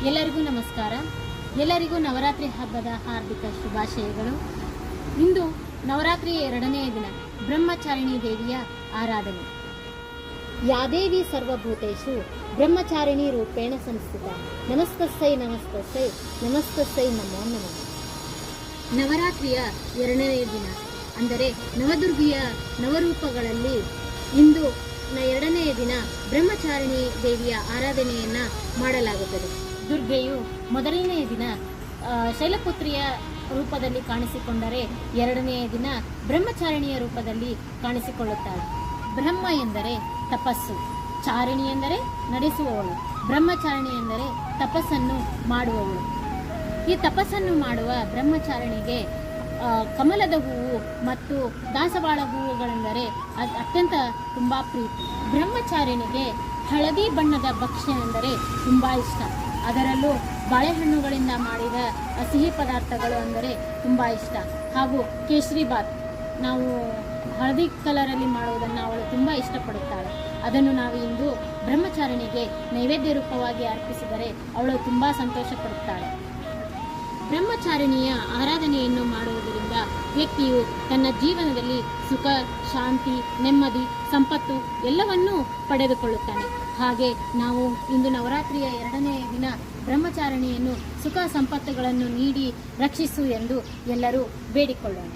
ಎಲ್ಲರಿಗೂ ನಮಸ್ಕಾರ. ಎಲ್ಲರಿಗೂ ನವರಾತ್ರಿ ಹಬ್ಬದ ಹಾರ್ದಿಕ ಶುಭಾಶಯಗಳು. ಇಂದು ನವರಾತ್ರಿಯ 2ನೆಯ ದಿನ ಬ್ರಹ್ಮಚಾರಿಣಿ ದೇವಿಯ ಆರಾಧನೆ. ಯಾದೇವಿ ಸರ್ವಭೂತೇಷು ಬ್ರಹ್ಮಚಾರಿಣಿ ರೂಪೇಣ ಸಂಸ್ಥಿತ. ನಮಸ್ತಸ್ಸೈ ನಮಸ್ತಸ್ಸೈ ನಮಸ್ತಸ್ಸೈ ನಮೋ ನಮಃ. ನವರಾತ್ರಿಯ 2ನೆಯ ದಿನ ಅಂದರೆ ನವದುರ್ಗಿಯ ನವರೂಪಗಳಲ್ಲಿ ಇಂದು 2ನೆಯ ದಿನ ಬ್ರಹ್ಮಚಾರಿಣಿ ದೇವಿಯ ಆರಾಧನೆಯನ್ನು ಮಾಡಲಾಗುತ್ತದೆ. ದುರ್ಗೆಯು ಮೊದಲನೆಯ ದಿನ ಶೈಲಪುತ್ರಿಯ ರೂಪದಲ್ಲಿ ಕಾಣಿಸಿಕೊಂಡರೆ 2ನೆಯ ದಿನ ಬ್ರಹ್ಮಚಾರಿಣಿಯ ರೂಪದಲ್ಲಿ ಕಾಣಿಸಿಕೊಳ್ಳುತ್ತಾಳೆ. ಬ್ರಹ್ಮ ಎಂದರೆ ತಪಸ್ಸು, ಚಾರಿಣಿ ಎಂದರೆ ನಡೆಸುವವಳು, ಬ್ರಹ್ಮಚಾರಿಣಿ ಎಂದರೆ ತಪಸ್ಸನ್ನು ಮಾಡುವವಳು. ಈ ತಪಸ್ಸನ್ನು ಮಾಡುವ ಬ್ರಹ್ಮಚಾರಿಣಿಗೆ ಕಮಲದ ಹೂವು ಮತ್ತು ದಾಸವಾಳ ಹೂವುಗಳೆಂದರೆ ಅತ್ಯಂತ ತುಂಬ ಪ್ರೀತಿ. ಬ್ರಹ್ಮಚಾರಿಣಿಗೆ ಹಳದಿ ಬಣ್ಣದ ಭಕ್ಷ್ಯ ಎಂದರೆ ತುಂಬ ಇಷ್ಟ. ಅದರಲ್ಲೂ ಬಾಳೆಹಣ್ಣುಗಳಿಂದ ಮಾಡಿದ ಸಿಹಿ ಪದಾರ್ಥಗಳು ಅಂದರೆ ತುಂಬ ಇಷ್ಟ. ಹಾಗೂ ಕೇಸರಿ ಬಾತ್ ನಾವು ಹಳದಿ ಕಲರಲ್ಲಿ ಮಾಡುವುದನ್ನು ಅವಳು ತುಂಬ ಇಷ್ಟಪಡುತ್ತಾಳೆ. ಅದನ್ನು ನಾವು ಇಂದು ಬ್ರಹ್ಮಚಾರಿಣಿಗೆ ನೈವೇದ್ಯ ರೂಪವಾಗಿ ಅರ್ಪಿಸಿದರೆ ಅವಳು ತುಂಬ ಸಂತೋಷ ಪಡುತ್ತಾಳೆ. ಬ್ರಹ್ಮಚಾರಿಣಿಯ ಆರಾಧನೆಯನ್ನು ಮಾಡುವುದರಿಂದ ವ್ಯಕ್ತಿಯು ತನ್ನ ಜೀವನದಲ್ಲಿ ಸುಖ, ಶಾಂತಿ, ನೆಮ್ಮದಿ, ಸಂಪತ್ತು ಎಲ್ಲವನ್ನೂ ಪಡೆದುಕೊಳ್ಳುತ್ತಾನೆ. ಹಾಗೆ ನಾವು ಇಂದು ನವರಾತ್ರಿಯ 2ನೆಯ ದಿನ ಬ್ರಹ್ಮಚಾರಿಣಿಯನ್ನು ಸುಖ ಸಂಪತ್ತುಗಳನ್ನು ನೀಡಿ ರಕ್ಷಿಸು ಎಂದು ಎಲ್ಲರೂ ಬೇಡಿಕೊಳ್ಳೋಣ.